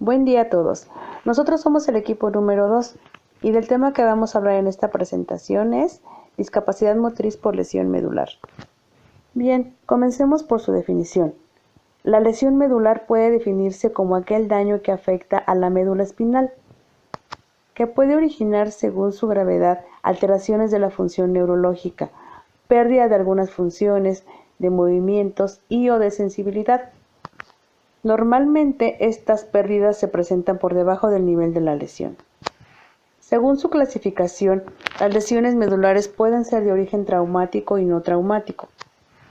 Buen día a todos. Nosotros somos el equipo número 2 y del tema que vamos a hablar en esta presentación es discapacidad motriz por lesión medular. Bien, comencemos por su definición. La lesión medular puede definirse como aquel daño que afecta a la médula espinal, que puede originar, según su gravedad, alteraciones de la función neurológica, pérdida de algunas funciones, de movimientos y o de sensibilidad. Normalmente estas pérdidas se presentan por debajo del nivel de la lesión. Según su clasificación, las lesiones medulares pueden ser de origen traumático y no traumático.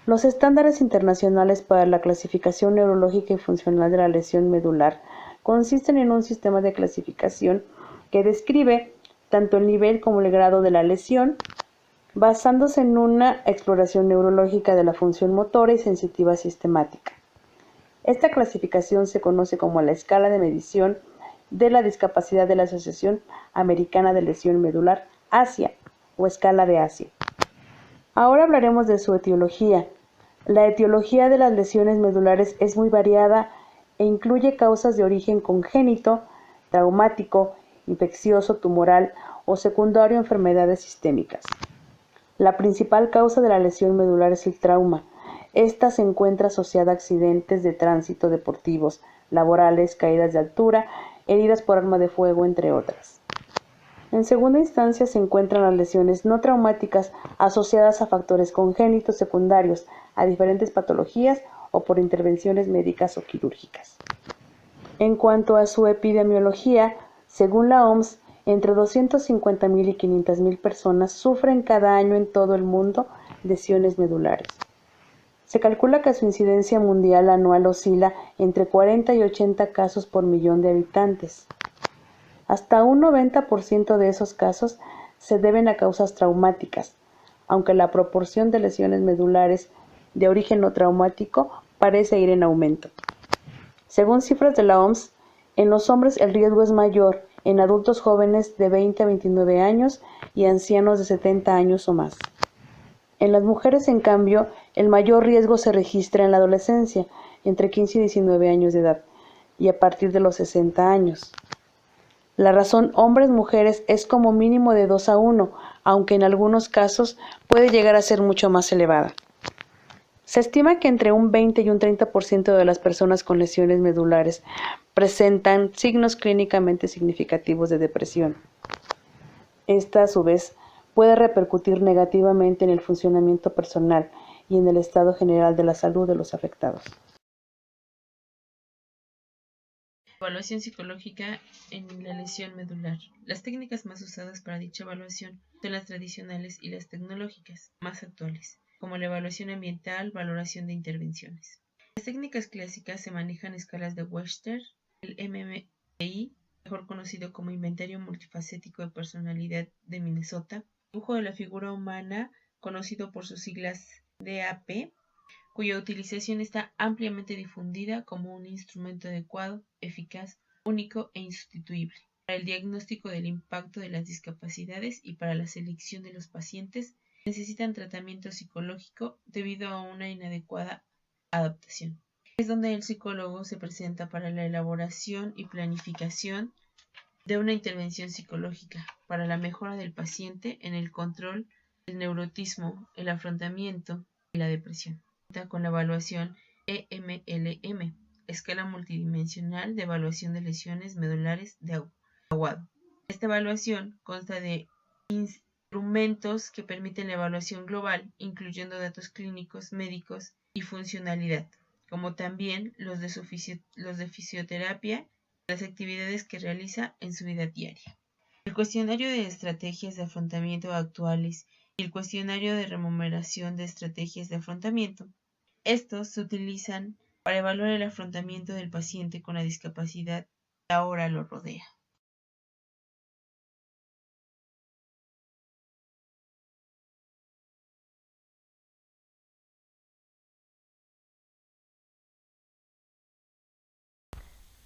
Los estándares internacionales para la clasificación neurológica y funcional de la lesión medular consisten en un sistema de clasificación que describe tanto el nivel como el grado de la lesión, basándose en una exploración neurológica de la función motora y sensitiva sistemática. Esta clasificación se conoce como la escala de medición de la discapacidad de la Asociación Americana de Lesión Medular, ASIA, o escala de Asia. Ahora hablaremos de su etiología. La etiología de las lesiones medulares es muy variada e incluye causas de origen congénito, traumático, infeccioso, tumoral o secundario a enfermedades sistémicas. La principal causa de la lesión medular es el trauma. Esta se encuentra asociada a accidentes de tránsito deportivos, laborales, caídas de altura, heridas por arma de fuego, entre otras. En segunda instancia se encuentran las lesiones no traumáticas asociadas a factores congénitos secundarios, a diferentes patologías o por intervenciones médicas o quirúrgicas. En cuanto a su epidemiología, según la OMS, entre 250.000 y 500.000 personas sufren cada año en todo el mundo lesiones medulares. Se calcula que su incidencia mundial anual oscila entre 40 y 80 casos por millón de habitantes. Hasta un 90% de esos casos se deben a causas traumáticas, aunque la proporción de lesiones medulares de origen no traumático parece ir en aumento. Según cifras de la OMS, en los hombres el riesgo es mayor en adultos jóvenes de 20 a 29 años y ancianos de 70 años o más. En las mujeres, en cambio, el mayor riesgo se registra en la adolescencia, entre 15 y 19 años de edad, y a partir de los 60 años. La razón hombres-mujeres es como mínimo de 2 a 1, aunque en algunos casos puede llegar a ser mucho más elevada. Se estima que entre un 20 y un 30% de las personas con lesiones medulares presentan signos clínicamente significativos de depresión. Esta, a su vez, puede repercutir negativamente en el funcionamiento personal y en el estado general de la salud de los afectados. Evaluación psicológica en la lesión medular. Las técnicas más usadas para dicha evaluación son las tradicionales y las tecnológicas, más actuales, como la evaluación ambiental, valoración de intervenciones. Las técnicas clásicas se manejan escalas de Wechsler, el MMPI, mejor conocido como Inventario Multifacético de Personalidad de Minnesota, dibujo de la figura humana, conocido por sus siglas DAP, cuya utilización está ampliamente difundida como un instrumento adecuado, eficaz, único e insustituible para el diagnóstico del impacto de las discapacidades y para la selección de los pacientes que necesitan tratamiento psicológico debido a una inadecuada adaptación. Es donde el psicólogo se presenta para la elaboración y planificación de una intervención psicológica para la mejora del paciente en el control del neurotismo, el afrontamiento y la depresión. Con la evaluación EMLM, escala multidimensional de evaluación de lesiones medulares de agudo. Esta evaluación consta de instrumentos que permiten la evaluación global, incluyendo datos clínicos, médicos y funcionalidad, como también los de fisioterapia, las actividades que realiza en su vida diaria. El cuestionario de estrategias de afrontamiento actuales y el cuestionario de remuneración de estrategias de afrontamiento. Estos se utilizan para evaluar el afrontamiento del paciente con la discapacidad que ahora lo rodea.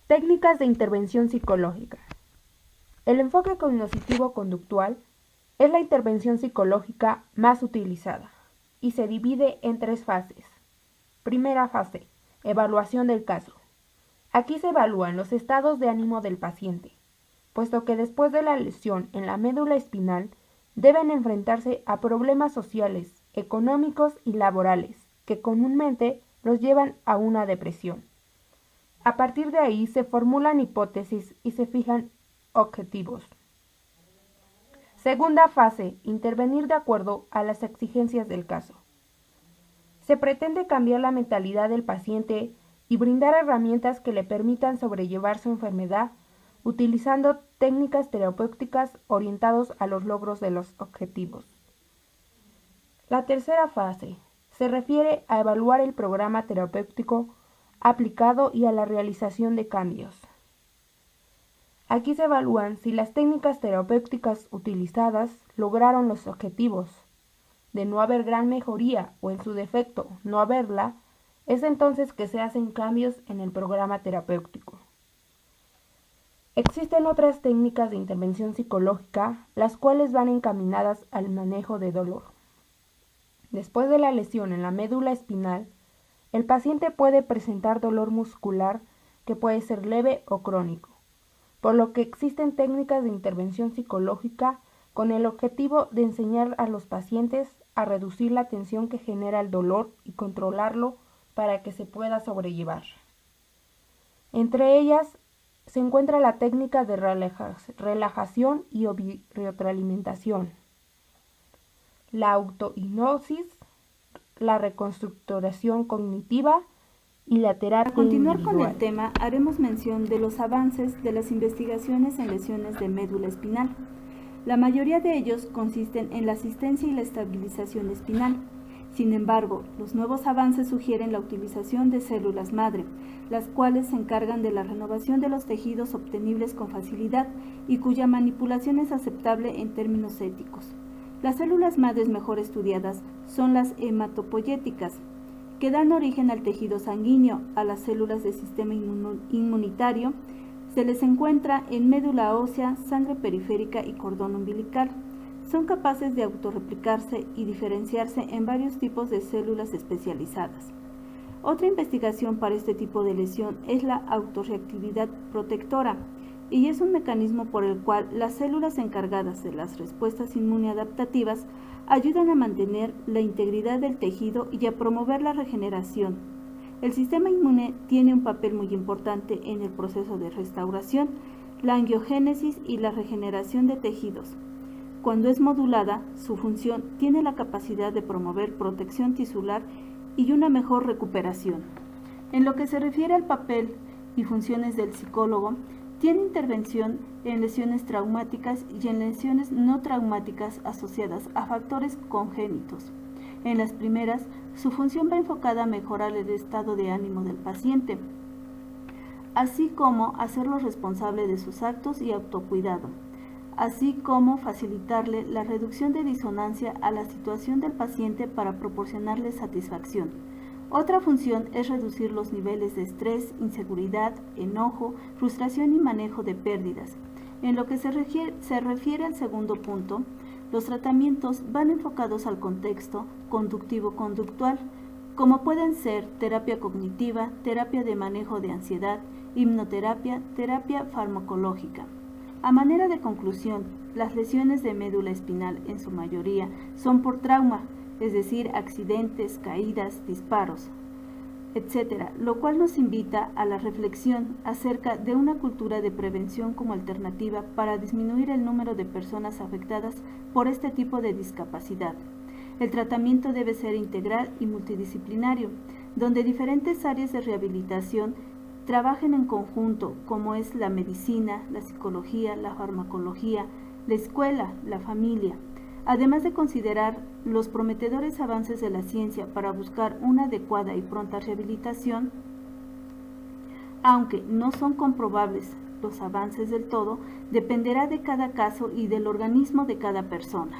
Técnicas de intervención psicológica. El enfoque cognitivo-conductual es la intervención psicológica más utilizada y se divide en 3 fases. Primera fase, evaluación del caso. Aquí se evalúan los estados de ánimo del paciente, puesto que después de la lesión en la médula espinal deben enfrentarse a problemas sociales, económicos y laborales, que comúnmente los llevan a una depresión. A partir de ahí se formulan hipótesis y se fijan objetivos. Segunda fase, intervenir de acuerdo a las exigencias del caso. Se pretende cambiar la mentalidad del paciente y brindar herramientas que le permitan sobrellevar su enfermedad utilizando técnicas terapéuticas orientadas a los logros de los objetivos. La tercera fase se refiere a evaluar el programa terapéutico aplicado y a la realización de cambios. Aquí se evalúan si las técnicas terapéuticas utilizadas lograron los objetivos. De no haber gran mejoría o en su defecto no haberla, es entonces que se hacen cambios en el programa terapéutico. Existen otras técnicas de intervención psicológica, las cuales van encaminadas al manejo de dolor. Después de la lesión en la médula espinal, el paciente puede presentar dolor muscular que puede ser leve o crónico, por lo que existen técnicas de intervención psicológica con el objetivo de enseñar a los pacientes a reducir la tensión que genera el dolor y controlarlo para que se pueda sobrellevar. Entre ellas se encuentra la técnica de relajación y retroalimentación, la autohipnosis, la reconstructuración cognitiva y la terapia continuar individual. con el tema, haremos mención de los avances de las investigaciones en lesiones de médula espinal. La mayoría de ellos consisten en la asistencia y la estabilización espinal. Sin embargo, los nuevos avances sugieren la utilización de células madre, las cuales se encargan de la renovación de los tejidos obtenibles con facilidad y cuya manipulación es aceptable en términos éticos. Las células madres mejor estudiadas son las hematopoyéticas, que dan origen al tejido sanguíneo, a las células del sistema inmunitario. Se les encuentra en médula ósea, sangre periférica y cordón umbilical. Son capaces de autorreplicarse y diferenciarse en varios tipos de células especializadas. Otra investigación para este tipo de lesión es la autorreactividad protectora, y es un mecanismo por el cual las células encargadas de las respuestas inmunoadaptativas ayudan a mantener la integridad del tejido y a promover la regeneración. El sistema inmune tiene un papel muy importante en el proceso de restauración, la angiogénesis y la regeneración de tejidos. Cuando es modulada, su función tiene la capacidad de promover protección tisular y una mejor recuperación. En lo que se refiere al papel y funciones del psicólogo, tiene intervención en lesiones traumáticas y en lesiones no traumáticas asociadas a factores congénitos. En las primeras, su función va enfocada a mejorar el estado de ánimo del paciente, así como hacerlo responsable de sus actos y autocuidado, así como facilitarle la reducción de disonancia a la situación del paciente para proporcionarle satisfacción. Otra función es reducir los niveles de estrés, inseguridad, enojo, frustración y manejo de pérdidas. En lo que se refiere al segundo punto, los tratamientos van enfocados al contexto conductivo-conductual, como pueden ser terapia cognitiva, terapia de manejo de ansiedad, hipnoterapia, terapia farmacológica. A manera de conclusión, las lesiones de médula espinal en su mayoría son por trauma, es decir, accidentes, caídas, disparos, etc., lo cual nos invita a la reflexión acerca de una cultura de prevención como alternativa para disminuir el número de personas afectadas por este tipo de discapacidad. El tratamiento debe ser integral y multidisciplinario, donde diferentes áreas de rehabilitación trabajen en conjunto, como es la medicina, la psicología, la farmacología, la escuela, la familia, además de considerar los prometedores avances de la ciencia para buscar una adecuada y pronta rehabilitación. Aunque no son comprobables los avances del todo, dependerá de cada caso y del organismo de cada persona.